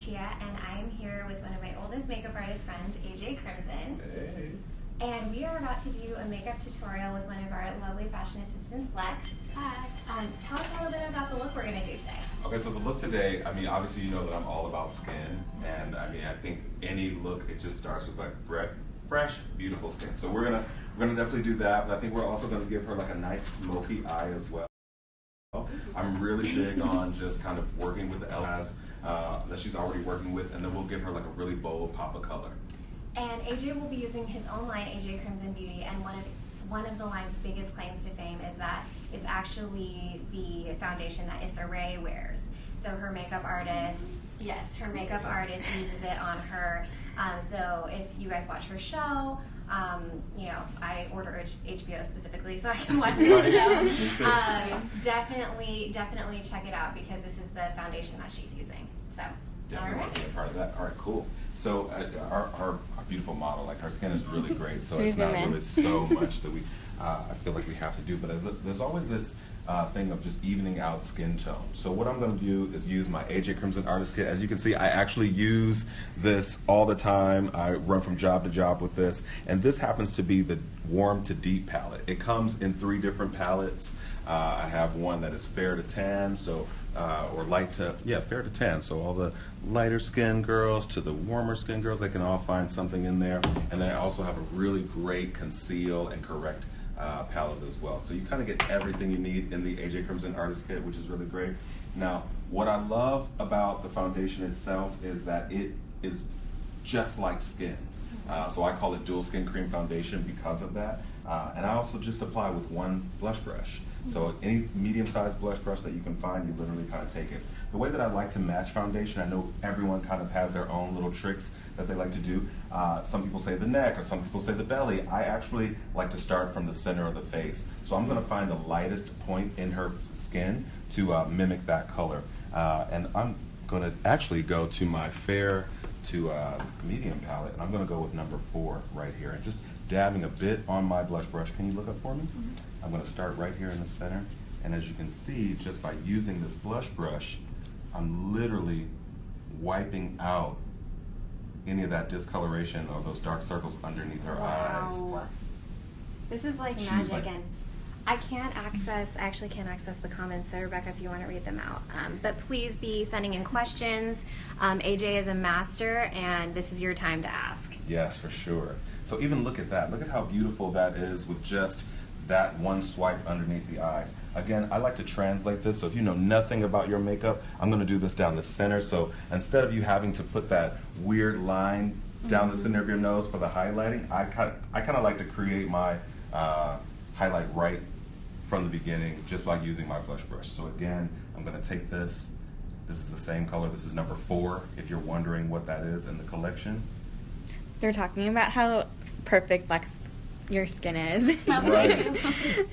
Chia, and I am here with one of my oldest makeup artist friends, AJ Crimson. Hey. And we are about to do a makeup tutorial with one of our lovely fashion assistants, Lex. Hi. Tell us a little bit about the look we're going to do today. Okay, so the look today, I mean, obviously you know that I'm all about skin, and I mean, I think any look, it just starts with like fresh, beautiful skin. So we're gonna definitely do that, but I think we're also gonna give her like a nice smoky eye as well. I'm really big on just kind of working with the LS that she's already working with, and then we'll give her like a really bold pop of color. And AJ will be using his own line, AJ Crimson Beauty, and one of the line's biggest claims to fame is that it's actually the foundation that Issa Rae wears. So her makeup artist, her makeup artist uses it on her. So if you guys watch her show, you know, I order HBO specifically so I can watch the show. Definitely check it out because this is the foundation that she's using. So, Definitely want to be a part of that. All right, cool. So our beautiful model, like her skin is really great. So it's not really so much that I feel like we have to do. But there's always this thing of just evening out skin tone. So what I'm going to do is use my AJ Crimson Artist Kit. As you can see, I actually use this all the time. I run from job to job with this. And this happens to be the warm to deep palette. It comes in 3 different palettes. I have one that is fair to tan, so or light to, fair to tan. So all the lighter skin girls to the warmer skin girls, they can all find something in there. And then I also have a really great conceal and correct palette as well. So you kind of get everything you need in the AJ Crimson Artist Kit, which is really great. Now, what I love about the foundation itself is that it is just like skin. So I call it dual skin cream foundation because of that. And I also just apply with one blush brush. So any medium-sized blush brush that you can find, you literally kind of take it. The way that I like to match foundation, I know everyone kind of has their own little tricks that they like to do. Some people say the neck, or some people say the belly. I actually like to start from the center of the face. So I'm going to find the lightest point in her skin to mimic that color. And I'm going to actually go to my fair to medium palette, and I'm going to go with number 4 right here, and just dabbing a bit on my blush brush. Can you look up for me? I'm going to start right here in the center, and as you can see, just by using this blush brush, I'm literally wiping out any of that discoloration or those dark circles underneath her eyes. This is like magic, and I actually can't access the comments, so Rebecca, if you want to read them out. But please be sending in questions. AJ is a master, and this is your time to ask. Yes, for sure. So even look at that. Look at how beautiful that is with just that one swipe underneath the eyes. Again, I like to translate this, so if you know nothing about your makeup, I'm going to do this down the center. So instead of you having to put that weird line down the center of your nose for the highlighting, I kind of like to create my highlight right from the beginning just by using my blush brush. So again, I'm going to take this. This is the same color. This is number 4, if you're wondering what that is in the collection. They're talking about how perfect your skin is. Right.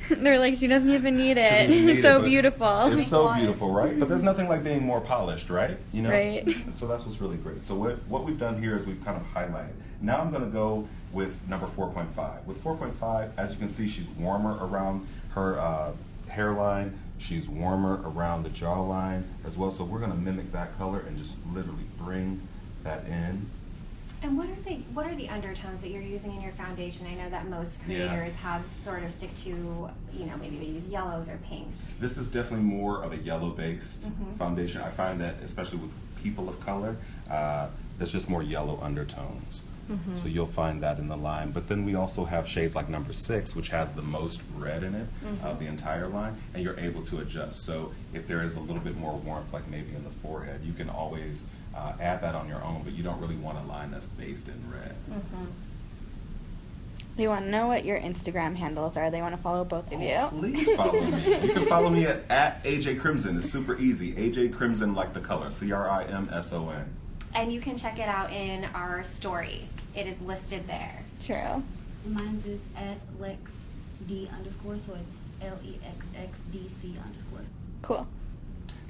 They're like, she doesn't even need it. It's so beautiful. It's so beautiful, right? But there's nothing like being more polished, right? You know? Right. So that's what's really great. So what we've done here is we've kind of highlighted. Now I'm going to go with number 4.5. With 4.5, as you can see, she's warmer around her hairline. She's warmer around the jawline as well. So we're going to mimic that color and just literally bring that in. And what are the undertones that you're using in your foundation? I know that most creators have sort of stick to, you know, maybe they use yellows or pinks. This is definitely more of a yellow-based foundation. I find that, especially with people of color, there's just more yellow undertones. So you'll find that in the line. But then we also have shades like number 6, which has the most red in it of the entire line, and you're able to adjust. So if there is a little bit more warmth, like maybe in the forehead, you can always add that on your own, but you don't really want a line that's based in red. They want to know what your Instagram handles are. They want to follow both of you. Please follow me. You can follow me at AJ Crimson. It's super easy. AJ Crimson, like the color, CRIMSON. And you can check it out in our story. It is listed there. True. Mine's is at LexD_, so it's LEXXDC_. Cool.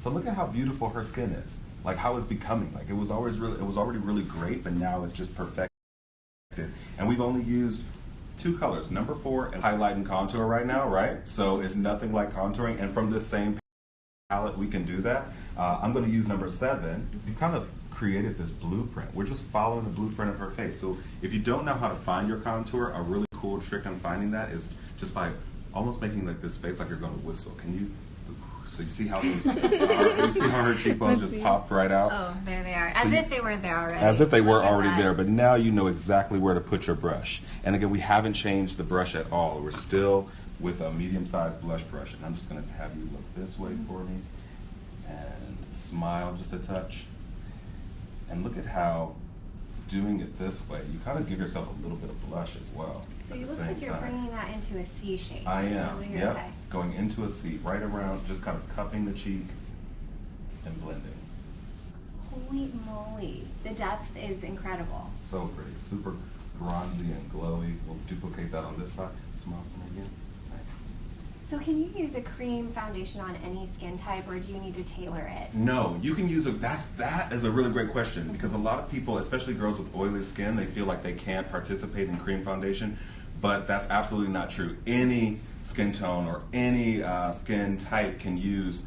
So look at how beautiful her skin is. Like how it's becoming. Like it was already really great, but now it's just perfected. And we've only used 2 colors, number 4 and highlight and contour right now, right? So it's nothing like contouring. And from this same palette, we can do that. I'm going to use number 7. We've kind of created this blueprint. We're just following the blueprint of her face. So if you don't know how to find your contour, a really cool trick on finding that is just by almost making like this face like you're going to whistle. Can you? So you see how those, you see how her cheekbones just popped right out? Oh, there they are. So As if they weren't there already. As if they were Look at already that. there, but now you know exactly where to put your brush. And again, we haven't changed the brush at all. We're still with a medium-sized blush brush. And I'm just going to have you look this way for me and smile just a touch. And look at how doing it this way, you kind of give yourself a little bit of blush as well. So at you the look same like you're time. bringing that into a C shape. I Is that am, what you're- yep. okay. Going into a C, right around, just kind of cupping the cheek and blending. Holy moly. The depth is incredible. So pretty, super bronzy and glowy. We'll duplicate that on this side. Smile for me again. Nice. So can you use a cream foundation on any skin type, or do you need to tailor it? No, you can use that is a really great question, because a lot of people, especially girls with oily skin, they feel like they can't participate in cream foundation, but that's absolutely not true. Any skin tone or any skin type can use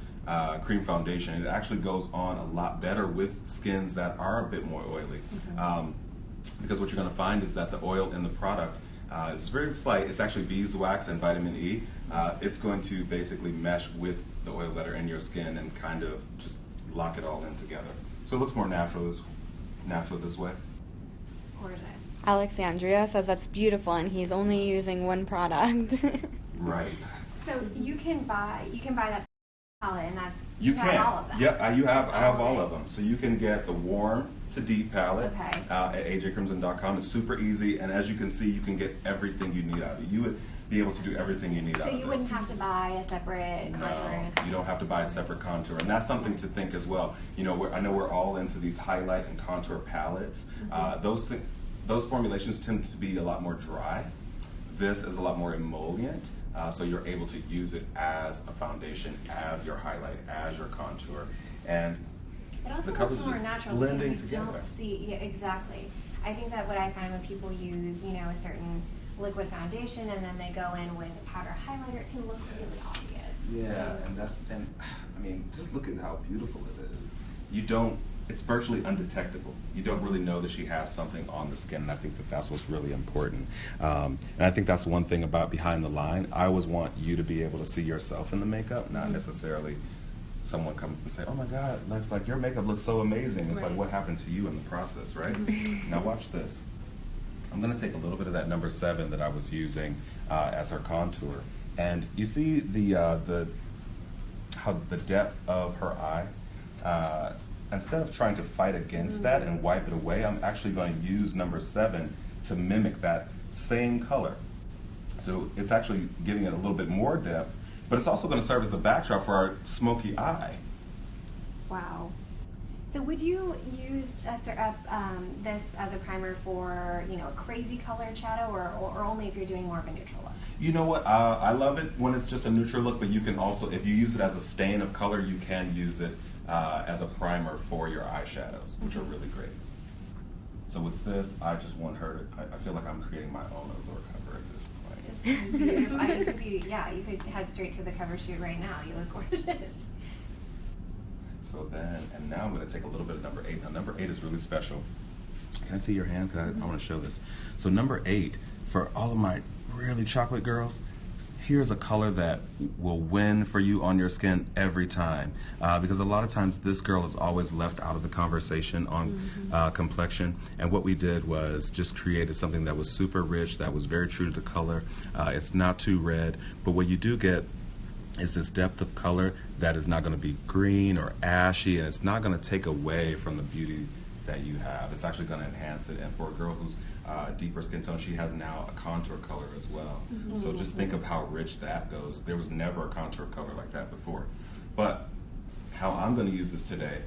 cream foundation. It actually goes on a lot better with skins that are a bit more oily. Because what you're going to find is that the oil in the product it's very slight. It's actually beeswax and vitamin E. It's going to basically mesh with the oils that are in your skin and kind of just lock it all in together. So it looks more natural this way. Gorgeous. Alexandria says that's beautiful, and he's only using one product. Right. So you can buy that palette, and that's You have can. all of them. Yep, I have all it. of them. So you can get the warm to deep palette Okay. at ajcrimson.com. It's super easy, and as you can see, you can get everything you need out of it. You would be able to do everything you need out So of this. you wouldn't have to buy a separate contour. No, you don't have to buy a separate contour, and that's something to think as well. You know, I know we're all into these highlight and contour palettes. Those formulations tend to be a lot more dry. This is a lot more emollient, so you're able to use it as a foundation, as your highlight, as your contour, and It also the looks colors more just natural blending because you together. don't see, yeah, exactly. I think that what I find when people use, a certain liquid foundation and then they go in with a powder highlighter, it can look really obvious. Yeah, and I mean, just look at how beautiful it is. It's virtually undetectable. You don't really know that she has something on the skin, and I think that that's what's really important. And I think that's one thing about Behind the Line. I always want you to be able to see yourself in the makeup, not necessarily someone come and say, "Oh my God, looks like your makeup looks so amazing." It's like, what happened to you in the process, right? Now watch this. I'm going to take a little bit of that number 7 that I was using as her contour, and you see how the depth of her eye. Instead of trying to fight against that and wipe it away, I'm actually going to use number 7 to mimic that same color. So it's actually giving it a little bit more depth, but it's also going to serve as the backdrop for our smoky eye. Wow. So would you use this as a primer for, a crazy colored shadow, or only if you're doing more of a neutral look? You know what? I love it when it's just a neutral look, but you can also, if you use it as a stain of color, you can use it as a primer for your eyeshadows, which are really great. So with this, I just want her to, I feel like I'm creating my own allure cover at this point. This is beautiful. I mean, you could head straight to the cover shoot right now. You look gorgeous. So then, and now I'm going to take a little bit of number 8. Now number 8 is really special. Can I see your hand? Because I want to show this. So number 8, for all of my really chocolate girls, here's a color that will win for you on your skin every time. Because a lot of times this girl is always left out of the conversation on complexion. And what we did was just created something that was super rich, that was very true to the color. It's not too red, but what you do get is this depth of color that is not going to be green or ashy, and it's not going to take away from the beauty that you have. It's actually going to enhance it. And for a girl who's deeper skin tone, she has now a contour color as well. So just think of how rich that goes. There was never a contour color like that before. But how I'm going to use this today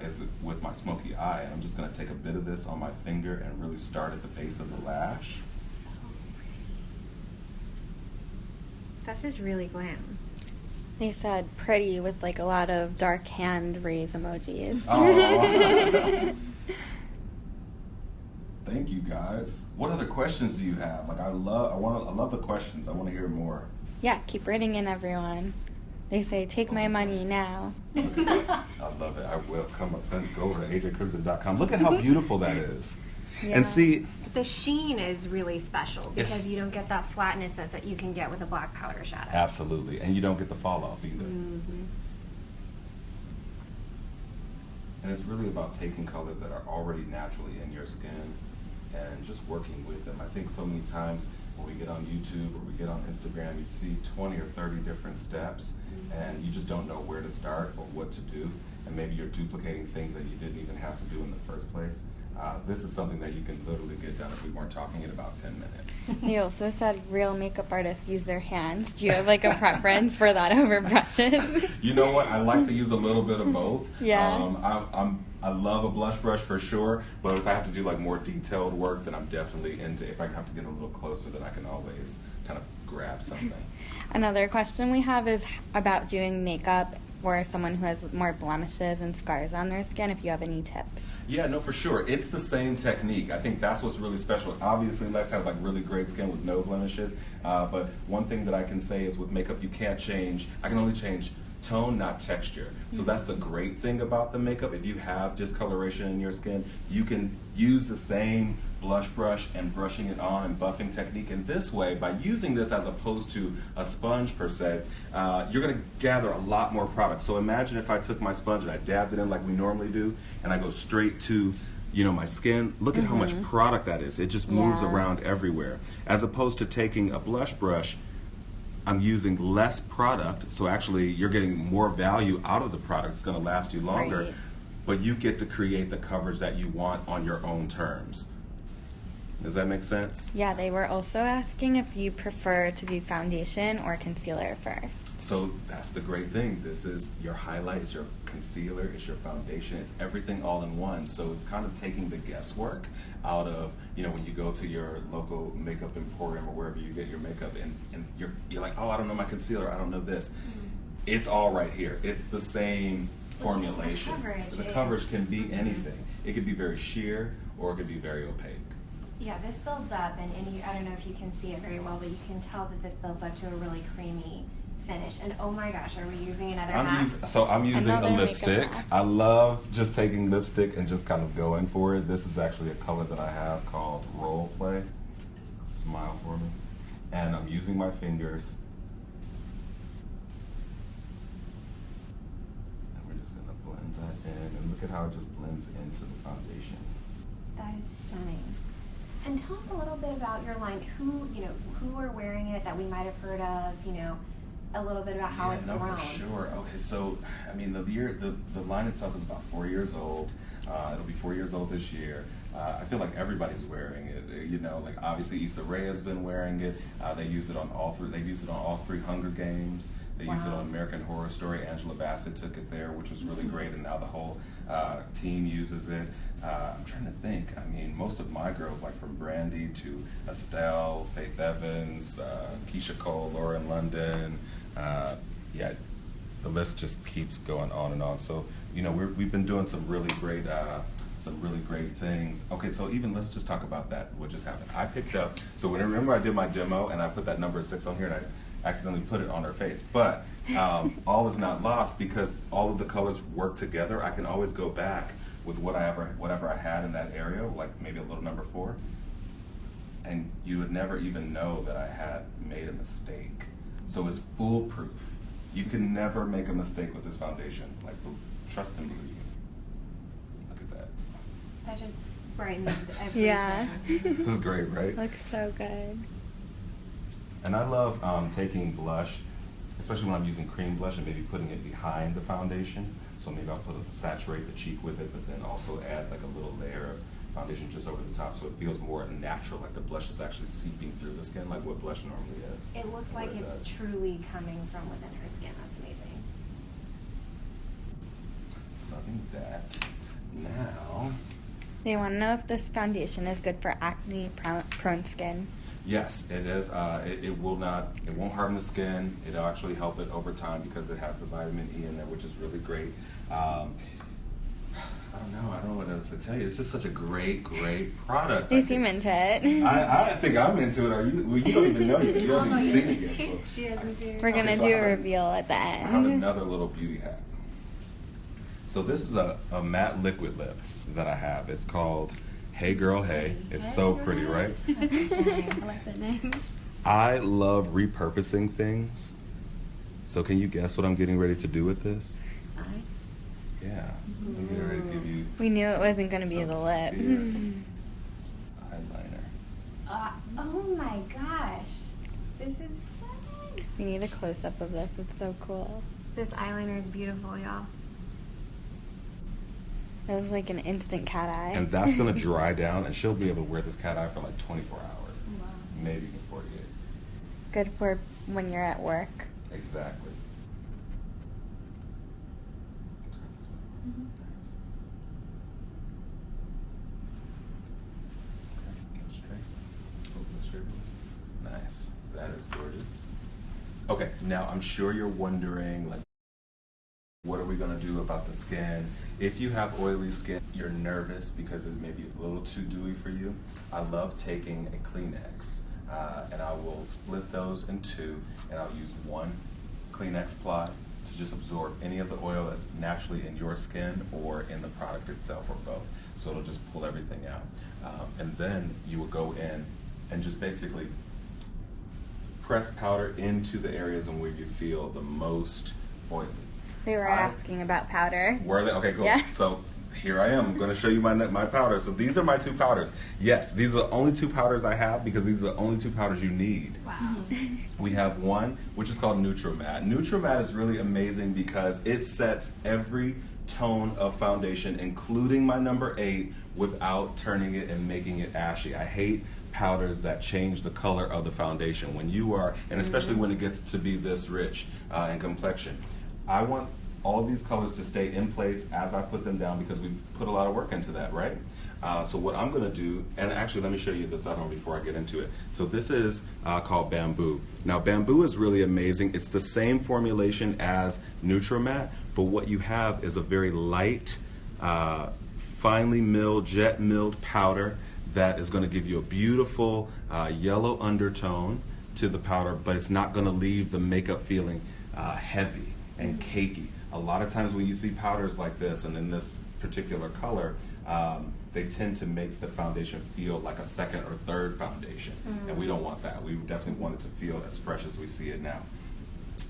is with my smoky eye. I'm just going to take a bit of this on my finger and really start at the base of the lash. That's just really glam. They said pretty with like a lot of dark hand raise emojis. Oh. Thank you guys. What other questions do you have? Like I love the questions. I want to hear more. Yeah, keep writing in, everyone. They say, take my money now. I love it. I will go over to ajcrimson.com. Look at how beautiful that is. Yeah. And see, The sheen is really special because you don't get that flatness that you can get with a black powder shadow. absolutely. And you don't get the fall off either. Mm-hmm. And it's really about taking colors that are already naturally in your skin and just working with them. I think so many times when we get on YouTube or we get on Instagram, you see 20 or 30 different steps and you just don't know where to start or what to do. And maybe you're duplicating things that you didn't even have to do in the first place. This is something that you can literally get done if we weren't talking in about 10 minutes. You also said real makeup artists use their hands. Do you have like a preference for that over brushes? You know what? I like to use a little bit of both. Yeah. I love a blush brush for sure, but if I have to do like more detailed work, then I'm definitely into, if I have to get a little closer, then I can always kind of grab something. Another question we have is about doing makeup for someone who has more blemishes and scars on their skin, if you have any tips. Yeah, no, for sure. It's the same technique. I think that's what's really special. Obviously, Lex has like really great skin with no blemishes, but one thing that I can say is with makeup, you can't change, I can only change tone, not texture. So that's the great thing about the makeup. If you have discoloration in your skin, you can use the same blush brush and brushing it on and buffing technique in this way. By using this as opposed to a sponge per se, you're going to gather a lot more product. So imagine if I took my sponge and I dabbed it in like we normally do, and I go straight to my skin. Look at how much product that is. It just moves around everywhere. As opposed to taking a blush brush, I'm using less product, so actually you're getting more value out of the product. It's going to last you longer, Right. but you get to create the coverage that you want on your own terms. Does that make sense? Yeah, they were also asking if you prefer to do foundation or concealer first. So that's the great thing. This is your highlight, it's your concealer, it's your foundation, it's everything all in one. So it's kind of taking the guesswork out of, when you go to your local makeup emporium or wherever you get your makeup and you're like, oh, I don't know my concealer, I don't know this. It's all right here. It's the same formulation. The coverage can be anything. It could be very sheer or it could be very opaque. Yeah, this builds up, and I don't know if you can see it very well, but you can tell that this builds up to a really creamy finish. And oh my gosh, are we using another hat? I'm using Another a makeup lipstick. hat. I love just taking lipstick and just kind of going for it. This is actually a color that I have called Role Play. Smile for me. And I'm using my fingers. And we're just going to blend that in. And look at how it just blends into the foundation. That is stunning. And tell us a little bit about your line. Who are wearing it that we might have heard of, a little bit about how it's grown. For sure. Okay, so the line itself is about 4 years old. It'll be 4 years old this year. I feel like everybody's wearing it. Like obviously Issa Rae has been wearing it. They use it on all three. They use it on all three Hunger Games. They used it on American Horror Story. Angela Bassett took it there, which was really great, and now the whole team uses it. I'm trying to think. I mean, most of my girls, like from Brandy to Estelle, Faith Evans, Keisha Cole, Lauren London. The list just keeps going on and on. So, we've been doing some really great things. Okay, so let's just talk about that. What just happened? I picked up. So remember I did my demo and I put that number 6 on here and I accidentally put it on her face. But all is not lost because all of the colors work together. I can always go back with whatever I had in that area, like maybe a little number 4, and you would never even know that I had made a mistake. So it's foolproof. You can never make a mistake with this foundation. Like, trust and believe. Look at that. That just brightens everything. Yeah. This is great, right? Looks so good. And I love taking blush, especially when I'm using cream blush and maybe putting it behind the foundation. So maybe I'll saturate the cheek with it, but then also add like a little layer of foundation just over the top so it feels more natural, like the blush is actually seeping through the skin like what blush normally is. It looks like it's truly coming from within her skin. That's amazing. Loving that. Now, They want to know if this foundation is good for acne-prone skin. yes, it is. It won't harm the skin. It'll actually help it over time because it has the vitamin E in there, which is really great. I don't know. I don't know what else to tell you. It's just such a great product. They seem into it. I think I'm into it. Are you? Well, you don't even know yet. You haven't even seen it yet. So. She hasn't seen it. We're gonna do a reveal at the I have end. another little beauty hack. So this is a matte liquid lip that I have. It's called Hey Girl Hey. It's so pretty, right? I like that name. I love repurposing things. So can you guess what I'm getting ready to do with this? Yeah. I'm getting ready to give you. We knew it wasn't gonna be the lip. fierce eyeliner. Oh my gosh. This is stunning. We need a close up of this. It's so cool. This eyeliner is beautiful, y'all. It was like an instant cat eye. And that's gonna dry down, and she'll be able to wear this cat eye for like 24 hours, Wow. maybe even 48. Good for when you're at work. Exactly. Mhm. Nice. That is gorgeous. Okay, now I'm sure you're wondering, like, what are we gonna do about the skin? If you have oily skin, you're nervous because it may be a little too dewy for you. I love taking a Kleenex, and I will split those in two, and I'll use one Kleenex ply to just absorb any of the oil that's naturally in your skin or in the product itself, or both. So it'll just pull everything out. And then you will go in and just basically press powder into the areas in where you feel the most oily. They were asking about powder. Were they? Okay, cool. Yeah. So here I am. I'm going to show you my powder. So these are my two powders. Yes, these are the only two powders I have because these are the only two powders you need. Wow. We have one, which is called Nutrimatte. Nutrimatte is really amazing because it sets every tone of foundation, including my number 8, without turning it and making it ashy. I hate powders that change the color of the foundation. When you are, and especially when it gets to be this rich in complexion, I want all these colors to stay in place as I put them down because we put a lot of work into that, right? So what I'm gonna do, and actually let me show you this other one before I get into it. So this is called Bamboo. Now Bamboo is really amazing. It's the same formulation as Nutrimatte, but what you have is a very light, finely milled, jet milled powder that is gonna give you a beautiful yellow undertone to the powder, but it's not gonna leave the makeup feeling heavy and cakey. A lot of times when you see powders like this and in this particular color, they tend to make the foundation feel like a second or third foundation. And we don't want that. We definitely want it to feel as fresh as we see it now.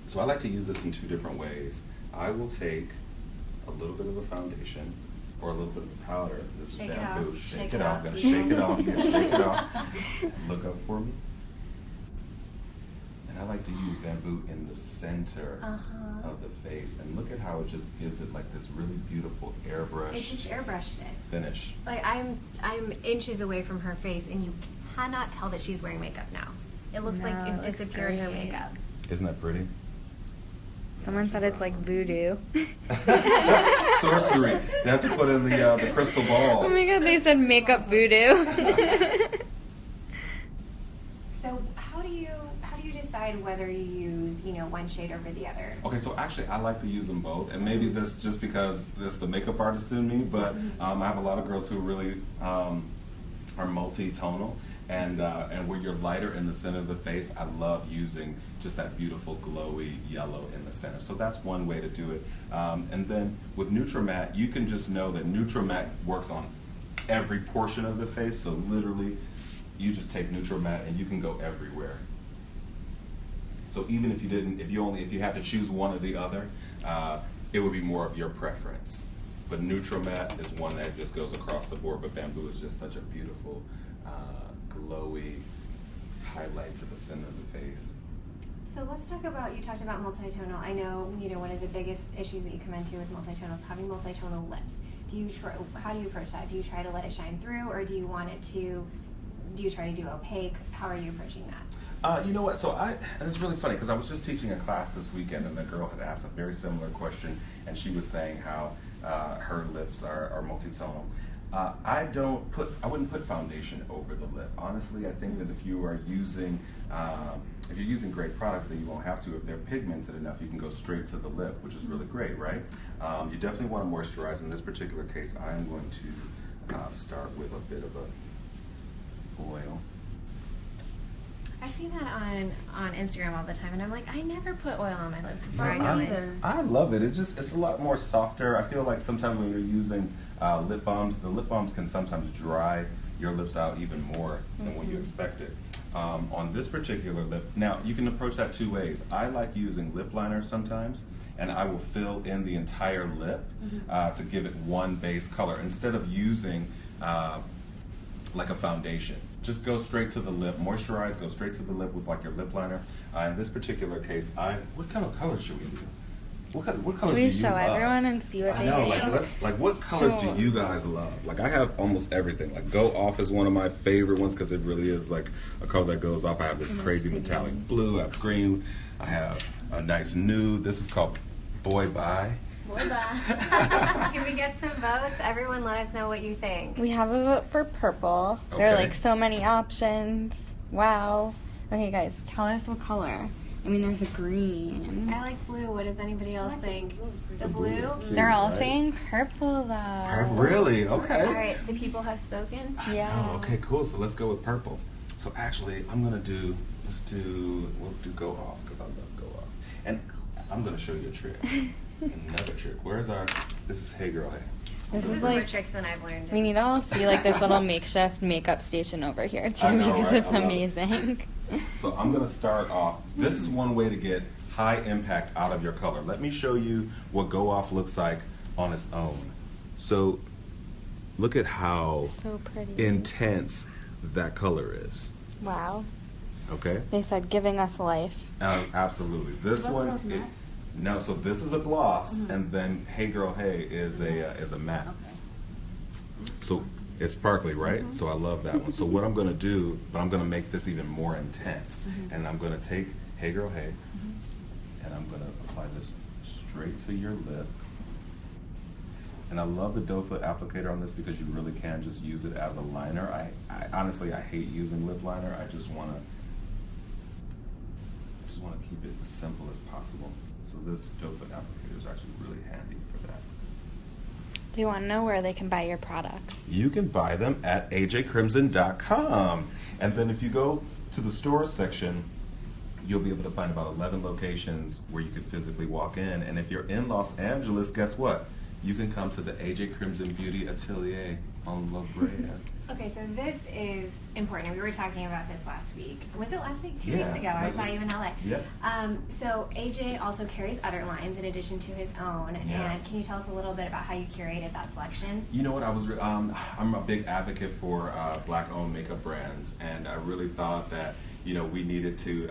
So I like to use this in two different ways. I will take a little bit of the foundation or a little bit of the powder. This is Shake it Bamboo. off. Shake it off. Gotta shake it off. Gotta shake it off. Look up for me. And I like to use Bamboo in the center of the face, and look at how it just gives it like this really beautiful airbrushed. It just airbrushed it. Finish. Like I'm inches away from her face, and you cannot tell that she's wearing makeup now. It looks like No, it it looks disappeared in her great. makeup. Isn't that pretty? Someone said it's like voodoo. Sorcery. They have to put in the crystal ball. Oh my god, they said makeup voodoo. So how do you decide whether you use one shade over the other? Okay, so actually I like to use them both, and maybe this just because this is the makeup artist in me, but I have a lot of girls who really are multi-tonal, and where you're lighter in the center of the face, I love using just that beautiful glowy yellow in the center. So that's one way to do it. And then with Nutrimatte, you can just know that Nutrimatte works on every portion of the face, so literally you just take Nutrimatte and you can go everywhere. So even if you had to choose one or the other, it would be more of your preference. But Nutrimatte is one that just goes across the board, but Bamboo is just such a beautiful, glowy highlight to the center of the face. So let's talk about, you talked about multitonal. I know, one of the biggest issues that you come into with multitonal is having multitonal lips. How do you approach that? Do you try to let it shine through, or do you try to do opaque? How are you approaching that? You know what, and it's really funny because I was just teaching a class this weekend and the girl had asked a very similar question, and she was saying how her lips are multitonal. I wouldn't put foundation over the lip. Honestly, I think that if you are using, if you're using great products, then you won't have to. If they're pigmented enough, you can go straight to the lip, which is really great, right? You definitely want to moisturize. In this particular case, I'm going to start with a bit of a oil. I see that on Instagram all the time, and I'm like, I never put oil on my lips before I Me go in. either. I love it. It's a lot more softer. I feel like sometimes when you're using lip balms, the lip balms can sometimes dry your lips out even more than when you expect it. On this particular lip, now you can approach that two ways. I like using lip liner sometimes, and I will fill in the entire lip to give it one base color instead of using like a foundation. Just go straight to the lip, moisturize, go straight to the lip with like your lip liner. In this particular case, what kind of colors should we do? What colors Should do we you show love? everyone and see what I they know, think? like what colors So- do you guys love? Like I have almost everything. Like Go Off is one of my favorite ones because it really is like a color that goes off. I have this crazy metallic blue, I have green, I have a nice nude. This is called Boy Bye. Can we get some votes? Everyone let us know what you think. We have a vote for purple. There are Okay. like so many options. Wow. Okay, guys, tell us what color. I mean, there's a green. I like blue. What does anybody else think? The blue blue? is cute. They're all Right. saying purple though. Really? Okay. All right, the people have spoken. Yeah. Oh, okay, cool. So let's go with purple. So actually, we'll do Go Off because I love Go Off. And I'm gonna show you a trick. Another trick. This is Hey Girl Hey. This This is is more like, tricks than I've learned. we need to all see like this little makeshift makeup station over here too I know, because right? it's I love it. amazing. So I'm gonna start off. This is one way to get high impact out of your color. Let me show you what Go Off looks like on its own. So look at how So pretty. intense that color is. Wow. Okay? They said giving us life. Absolutely. This Both one, those matte? no. So this is a gloss, and then Hey Girl Hey is a matte. Okay. So it's sparkly, right? So I love that one. So what I'm gonna do, but I'm gonna make this even more intense, and I'm gonna take Hey Girl Hey, and I'm gonna apply this straight to your lip. And I love the doe foot applicator on this because you really can just use it as a liner. I honestly, I hate using lip liner. I just wanna keep it as simple as possible. So this doe foot applicator is actually really handy for that. Do you want to know where they can buy your products? You can buy them at ajcrimson.com. And then if you go to the store section, you'll be able to find about 11 locations where you could physically walk in. And if you're in Los Angeles, guess what? You can come to the AJ Crimson Beauty Atelier on La Brea. Okay, so this is important. We were talking about this last week. Was it last week? 2 Yeah, weeks ago. I last saw week. you in LA. Yep. So AJ also carries other lines in addition to his own. Yeah. And can you tell us a little bit about how you curated that selection? You know what? I'm a big advocate for Black-owned makeup brands, and I really thought that we needed to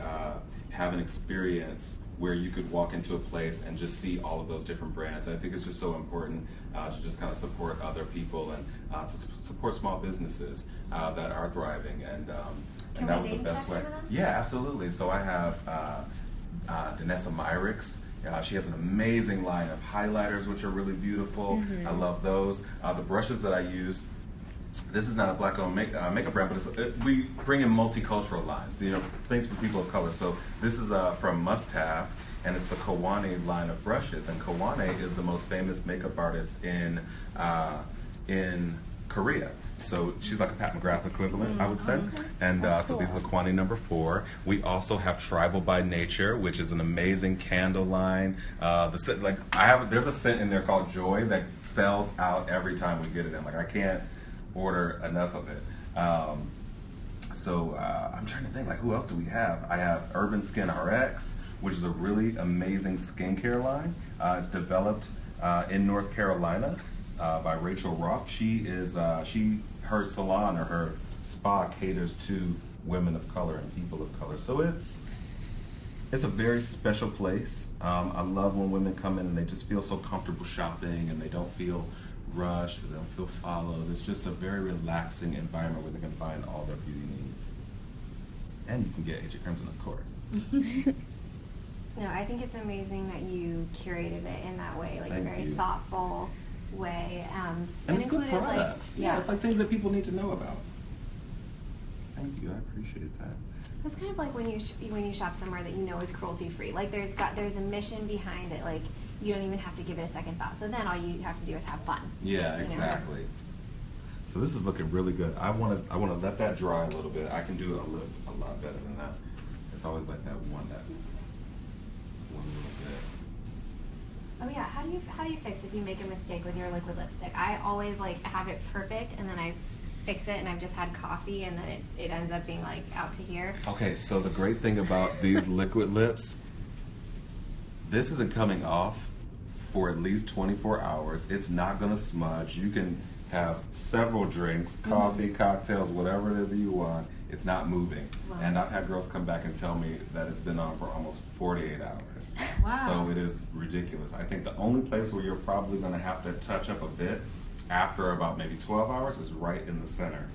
have an experience where you could walk into a place and just see all of those different brands. And I think it's just so important to just kind of support other people and to support small businesses that are thriving. And Can that we was the name best check way. some of them? Yeah, absolutely. So I have Danessa Myricks. She has an amazing line of highlighters, which are really beautiful. I love those. The brushes that I use, this is not a Black-owned makeup brand, but we bring in multicultural lines, things for people of color. So this is from Must Have, and it's the Kawane line of brushes. And Kawane is the most famous makeup artist in Korea. So she's like a Pat McGrath equivalent, I would say. And so these are the Kawane number 4. We also have Tribal by Nature, which is an amazing candle line. There's a scent in there called Joy that sells out every time we get it in. Like I can't order enough of it. So I'm trying to think, like, who else do we have? I have Urban Skin RX, which is a really amazing skincare line. It's developed in North Carolina by Rachel Roth. Her salon or her spa caters to women of color and people of color. So it's a very special place. I love when women come in and they just feel so comfortable shopping and they don't feel rushed, or they don't feel followed. It's just a very relaxing environment where they can find all their beauty needs. And you can get AJ Crimson, of course. No, I think it's amazing that you curated it in that way, like Thank a very you. thoughtful way. And it's good included, products. yeah. It's like things that people need to know about. Thank you, I appreciate that. It's kind of like when you shop somewhere that you know is cruelty free. Like there's a mission behind it. Like you don't even have to give it a second thought. So then all you have to do is have fun. Yeah, exactly. So this is looking really good. I want to let that dry a little bit. I can do it a lot better than that. It's always like that one little bit. Oh yeah, how do you fix if you make a mistake with your liquid lipstick? I always like have it perfect and then I fix it and I've just had coffee and then it ends up being like out to here. Okay, so the great thing about these liquid lips, this isn't coming off for at least 24 hours. It's not gonna smudge. You can have several drinks, coffee, cocktails, whatever it is that you want. It's not moving. Wow. And I've had girls come back and tell me that it's been on for almost 48 hours. Wow. So it is ridiculous. I think the only place where you're probably gonna have to touch up a bit after about maybe 12 hours is right in the center.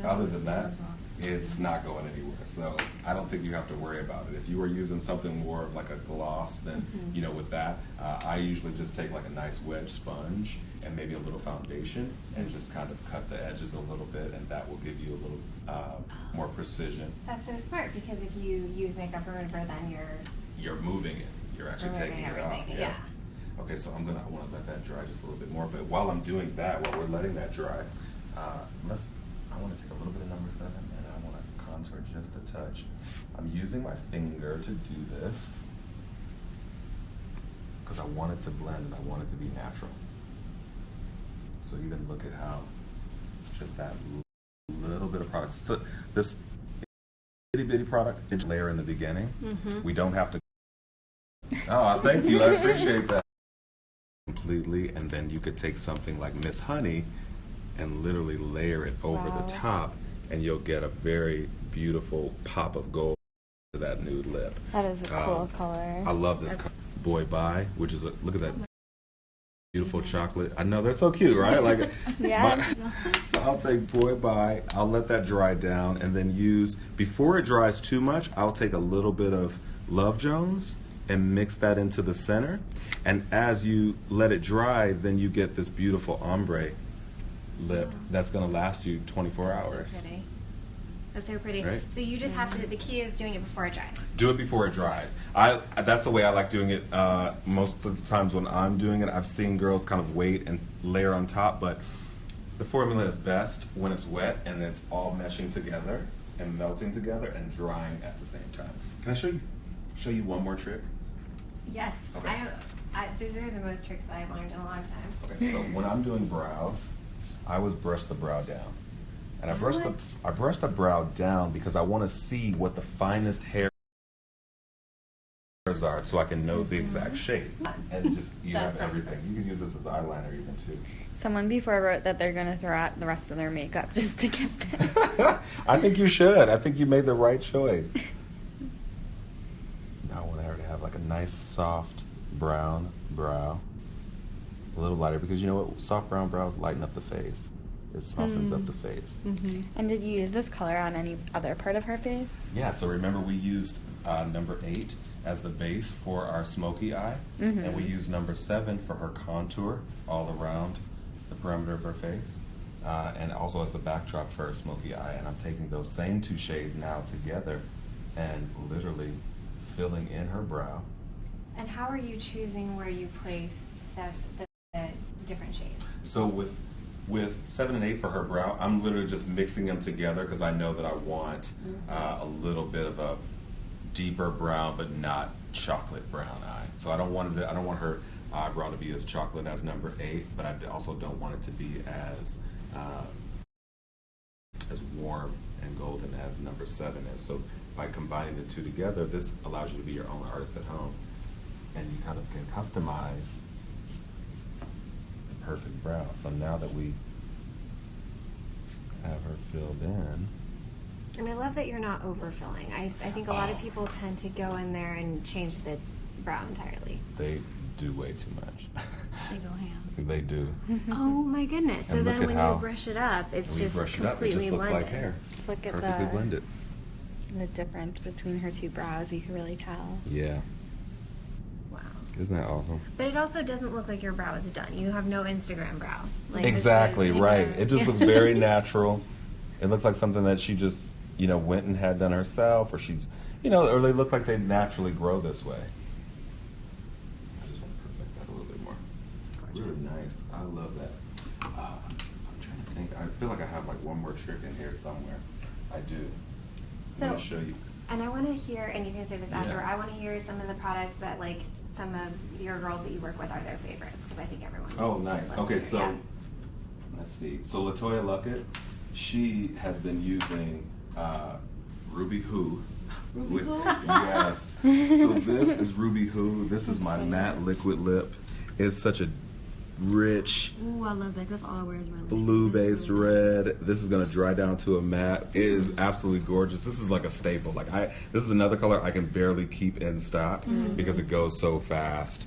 Other than that, it's not going anywhere. So I don't think you have to worry about it. If you were using something more of like a gloss, then, you know, with that, I usually just take like a nice wedge sponge and maybe a little foundation and just kind of cut the edges a little bit, and that will give you a little more precision. That's so smart because if you use makeup remover, then You're moving it. You're actually taking it off. Yeah. Okay, so I want to let that dry just a little bit more. But while I'm doing that, while we're letting that dry, I want to take a little bit of number 7 and I want to contour just a touch. I'm using my finger to do this because I want it to blend and I want it to be natural. So even look at how just that little bit of product. So this itty bitty product, it's layer in the beginning. We don't have to. Oh, thank you. I appreciate that. Completely, and then you could take something like Miss Honey and literally layer it over the top, and you'll get a very beautiful pop of gold to that nude lip. That is a cool color. I love this color. Boy Bye, which is look at that beautiful chocolate. I know, they're so cute, right? Like, yeah. So I'll take Boy Bye, I'll let that dry down, and then use, before it dries too much, I'll take a little bit of Love Jones and mix that into the center. And as you let it dry, then you get this beautiful ombre lip that's gonna last you 24 hours. So pretty. That's so pretty. Right? So you just have to, the key is doing it before it dries. Do it before it dries. That's the way I like doing it. Most of the times when I'm doing it, I've seen girls kind of wait and layer on top, but the formula is best when it's wet and it's all meshing together and melting together and drying at the same time. Can I show you one more trick? Yes. Okay. These are the most tricks that I've learned in a long time. Okay, so when I'm doing brows, I always brush the brow down. And I brush the brow down because I want to see what the finest hairs are so I can know the exact shape. And just, you have everything. You can use this as eyeliner even too. Someone before wrote that they're going to throw out the rest of their makeup just to get this. I think you should. I think you made the right choice. Now I want her to have like a nice soft brown brow. A little lighter because you know what? Soft brown brows lighten up the face. It softens up the face. And did you use this color on any other part of her face? Yeah, so remember we used number 8 as the base for our smoky eye, and we used number 7 for her contour all around the perimeter of her face, and also as the backdrop for her smoky eye. And I'm taking those same 2 shades now together and literally filling in her brow. And how are you choosing where you place the different shades? So with 7 and 8 for her brow, I'm literally just mixing them together because I know that I want a little bit of a deeper brown, but not chocolate brown eye. So I don't want her eyebrow to be as chocolate as number 8, but I also don't want it to be as warm and golden as number 7 is. So by combining the 2 together, this allows you to be your own artist at home, and you kind of can customize the perfect brow. So now that we have her filled in. And I love that you're not overfilling. I think a lot of people tend to go in there and change the brow entirely. They do way too much. They go ham. They do. Oh my goodness. So And look then at when how you brush it up, it's When you just brush it up, it completely just looks blended. like hair. Look at Perfectly blended. the difference between her 2 brows. You can really tell. Yeah. Wow. Isn't that awesome? But it also doesn't look like your brow is done. You have no Instagram brow. Like this Exactly, is, right. yeah. It just looks very natural. It looks like something that she just went and had done herself, or or they look like they naturally grow this way. I just want to perfect that a little bit more. Really nice. I love that. I'm trying to think. I feel like I have like one more trick in here somewhere. I do. I'm going to show you. And I want to hear, and you can say this after, Yeah. I want to hear some of the products that like some of your girls that you work with are their favorites, because I think everyone. Oh, nice. loves Okay, her. so Yeah. let's see. So Latoya Luckett, she has been using Ruby Who. Ruby Who? Yes. So this is Ruby Who. This is my matte liquid lip. It's such a rich Ooh, I love that. That's all I wear is my lipstick. blue-based That's really nice. red. This is gonna dry down to a matte. It is absolutely gorgeous. This is like a staple. This is another color I can barely keep in stock because it goes so fast.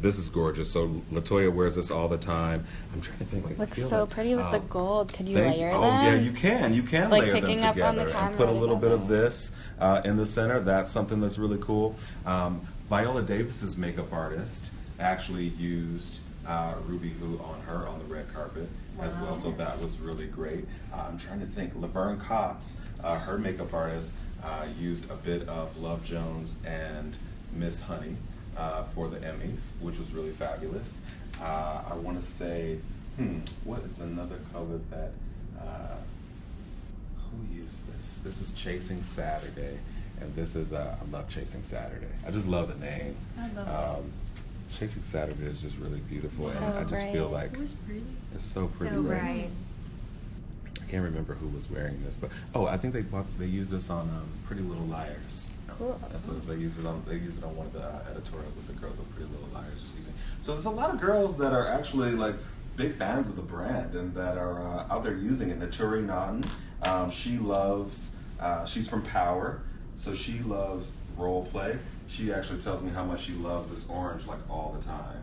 This is gorgeous. So Latoya wears this all the time. I'm trying to think. I Looks feel so like, pretty with the gold. Could you thank layer you. them? Oh yeah, you can. You can Like layer them picking up on the together and camera put a little bit of together. this in the center. That's something that's really cool. Viola Davis's makeup artist actually used Ruby Who on the red carpet as well, so that was really great. I'm trying to think. Laverne Cox, her makeup artist, used a bit of Love Jones and Miss Honey for the Emmys, which was really fabulous. I want to say, what is another color that, who used this? This is Chasing Saturday, and this is, I love Chasing Saturday. I just love the name. I love it. Chasing Saturday is just really beautiful, and So I just feel bright. like It was pretty. it's so pretty. So right? bright. I can't remember who was wearing this, but I think they use this on Pretty Little Liars. Cool. That's what they use it on. They use it on one of the editorials with the girls of Pretty Little Liars is using. So there's a lot of girls that are actually like big fans of the brand and that are out there using it. Naturi Naughton, she loves. She's from Power, so she loves role play. She actually tells me how much she loves this orange like all the time.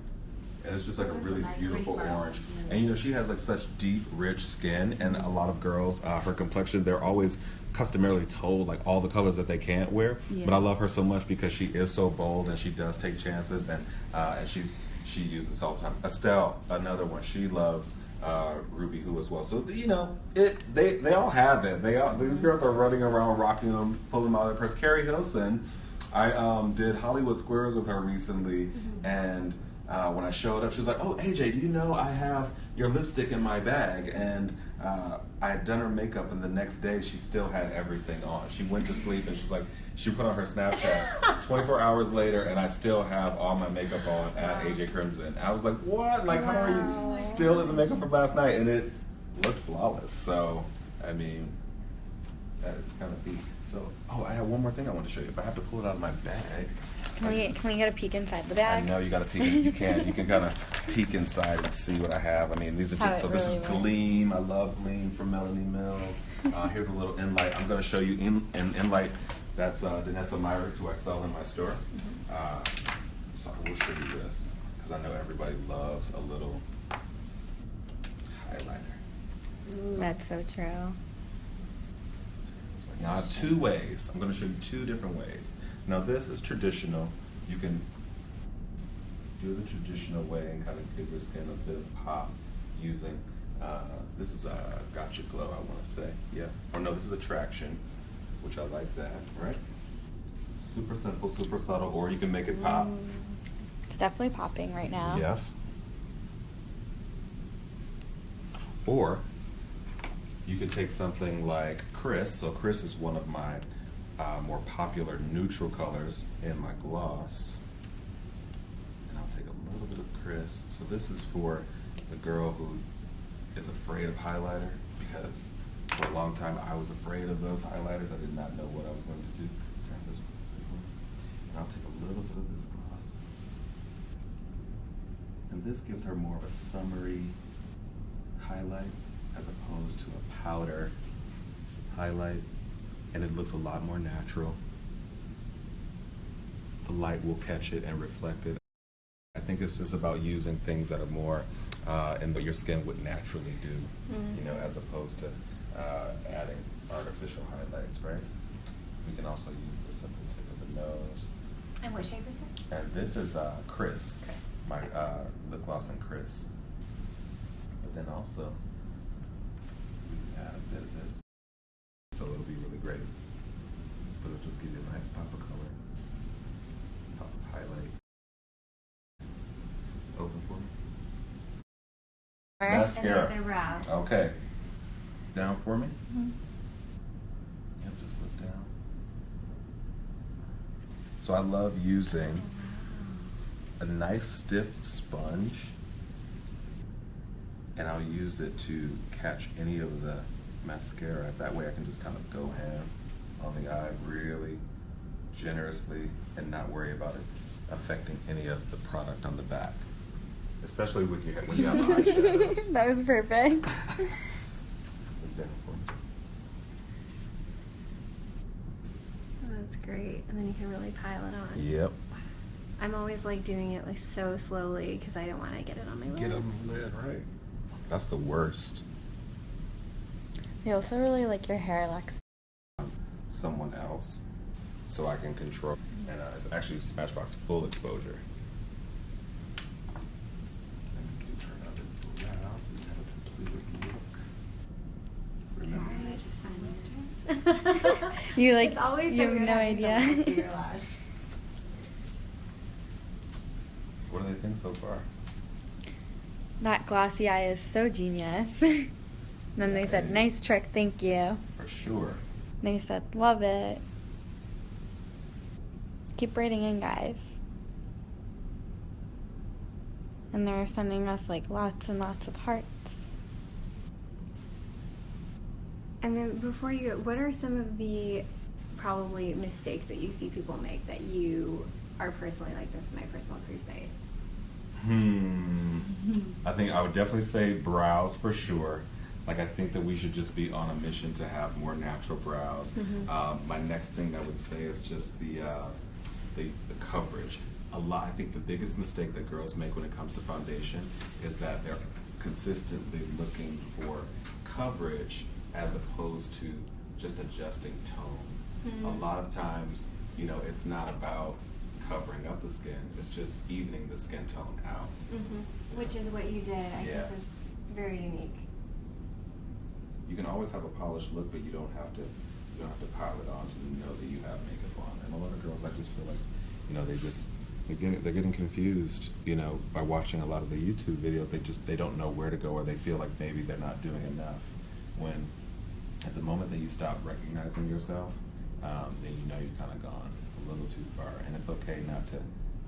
And it's just like a That's a really nice, beautiful pretty brown. orange. Yes. And she has like such deep, rich skin, and a lot of girls, her complexion, they're always customarily told like all the colors that they can't wear. Yeah. But I love her so much because she is so bold and she does take chances, and she uses this all the time. Estelle, another one, she loves Ruby Who as well. So they all have it. These girls are running around rocking them, pulling them out of the purse. Carrie Hilson, I did Hollywood Squares with her recently, and when I showed up, she was like, "Oh, AJ, do you know I have your lipstick in my bag?" And I had done her makeup, and the next day she still had everything on. She went to sleep, and she's like, she put on her Snapchat 24 hours later, and I still have all my makeup on at AJ Crimson. I was like, what? Like, how are Wow. you still in the makeup from last night? And it looked flawless. So, I mean, that is kind of neat. So, I have one more thing I want to show you. If I have to pull it out of my bag. Can we get a peek inside the I bag? know you got to peek. You can kind of peek inside and see what I have. I mean, these are How just it so. This really is went. Gleam. I love Gleam from Melanie Mills. Here's a little inlight. I'm going to show you an inlight. That's Danessa Myers, who I sell in my store. So I will show you this because I know everybody loves a little highlighter. That's so true. Now, two ways. I'm going to show you two different ways. Now, this is traditional. You can do the traditional way and kind of give your skin a bit of pop using, this is Gotcha Glow, I want to say. Yeah. Or no, this is Attraction, which I like that, right? Super simple, super subtle, or you can make it pop. It's definitely popping right now. Yes. Or you could take something like Chris. So Chris is one of my more popular neutral colors in my gloss. And I'll take a little bit of Chris. So this is for the girl who is afraid of highlighter, because for a long time I was afraid of those highlighters. I did not know what I was going to do. Turn this one. And I'll take a little bit of this gloss. And this gives her more of a summery highlight as opposed to a powder highlight, and it looks a lot more natural. The light will catch it and reflect it. I think it's just about using things that are more in what your skin would naturally do, as opposed to adding artificial highlights, right? We can also use this at the tip of the nose. And what shape is this? And this is Chris, my lip gloss in Chris. But then also, we can add a bit of this, so it'll be really great. great. But it'll just give you a nice pop of color, pop of highlight. Open for me. Mascara. And then the brow. Okay. Down for me. Yep, just look down. So I love using a nice stiff sponge, and I'll use it to catch any of the mascara. That way I can just kind of go ham on the eye really generously and not worry about it affecting any of the product on the back. Especially with your, when you have eyeshadows. That was perfect. Look down for me. Oh, that's great. And then you can really pile it on. Yep. I'm always like doing it like so slowly because I don't want to get it on my lips. Get on the lid, right? That's the worst. They also really like your hair, Lex. Someone else, so I can control. And it's actually Smashbox full exposure. And we can turn up it around so you have a completed look. Remember? I just find this You like, It's always you so have good no having idea. someone do your lash. What do they think so far? That glossy eye is so genius. Then they said, nice trick, thank you. For sure. They said, love it. Keep writing in, guys. And they're sending us like lots and lots of hearts. And then before you go, what are some of the probably mistakes that you see people make that you are personally like, this is my personal crusade? I think I would definitely say brows for sure. Like, I think that we should just be on a mission to have more natural brows. My next thing I would say is just the coverage. I think the biggest mistake that girls make when it comes to foundation is that they're consistently looking for coverage as opposed to just adjusting tone. A lot of times, you know, it's not about covering up the skin, it's just evening the skin tone out. Which is what you did. I think is very unique. You can always have a polished look, but you don't have to pile it on to know that you have makeup on. And a lot of girls, I just feel like, you know, they're getting confused, you know, by watching a lot of the YouTube videos. They don't know where to go, or they feel like maybe they're not doing enough. When at the moment that you stop recognizing yourself, then you know you've kind of gone a little too far, and it's okay not to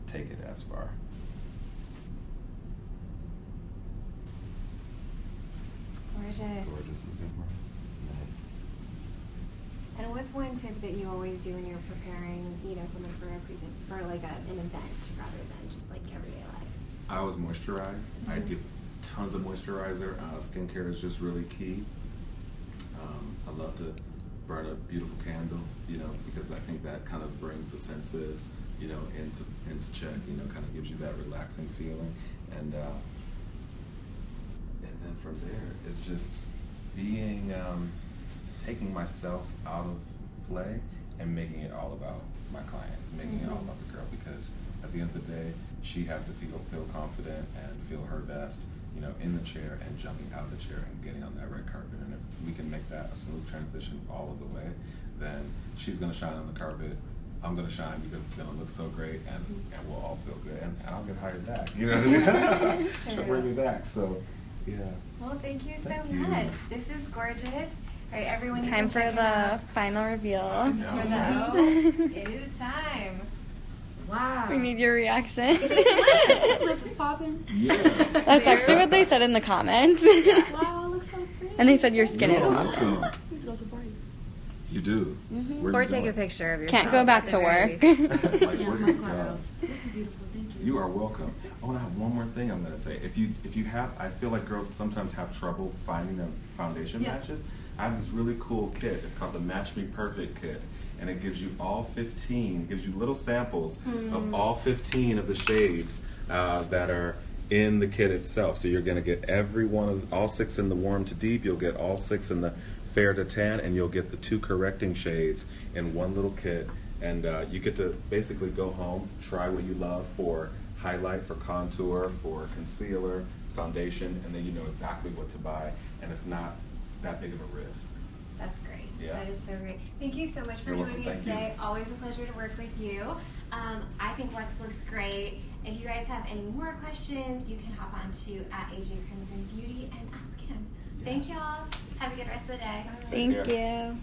take it as far. Gorgeous. Gorgeous looking, right? And what's one tip that you always do when you're preparing, you know, someone for like an event rather than just like everyday life? I always moisturize. I give tons of moisturizer. Skincare is just really key. I love to burn a beautiful candle, you know, because I think that kind of brings the senses, you know, into check. You know, kind of gives you that relaxing feeling, and then from there, it's just being taking myself out of play and making it all about my client, making it all about the girl, because at the end of the day, she has to feel confident and feel her best, you know, in the chair and jumping out of the chair and getting on that red carpet. And if we can make that a smooth transition all of the way, then she's gonna shine on the carpet. I'm gonna shine because it's gonna look so great, and we'll all feel good, and I'll get hired back. You know what I mean? She'll bring me back. So, yeah. Well, thank you Thank so you. much. This is gorgeous. All right, everyone. Time for the final reveal. It is time. Wow. We need your reaction. Lips is popping. Yeah. That's actually what they said in the comments. Wow, it looks so pretty. And they said your skin is You're on. welcome. Let's go to a party. You do. Where Or you take a going? picture of yourself. Can't go back at to the very work. least. Like, Yeah, where my do you smile. go? This is beautiful. Thank you. You are welcome. I want to have one more thing I'm going to say. If you have, I feel like girls sometimes have trouble finding their foundation matches. I have this really cool kit. It's called the Match Me Perfect kit, and it gives you all 15. It gives you little samples of all 15 of the shades that are in the kit itself. So you're going to get every one of all 6 in the warm to deep. You'll get all 6 in the fair to tan, and you'll get the 2 correcting shades in one little kit. And you get to basically go home, try what you love for highlight, for contour, for concealer, foundation, and then you know exactly what to buy, and it's not that big of a risk. That's great. Yeah. That is so great. Thank you so much for You're welcome. joining us Thank you. today. Always a pleasure to work with you. I think Lex looks great. If you guys have any more questions, you can hop on to @AJ Crimson Beauty and ask him. Thank Yes. y'all. Have a good rest of the day. Thank care. you.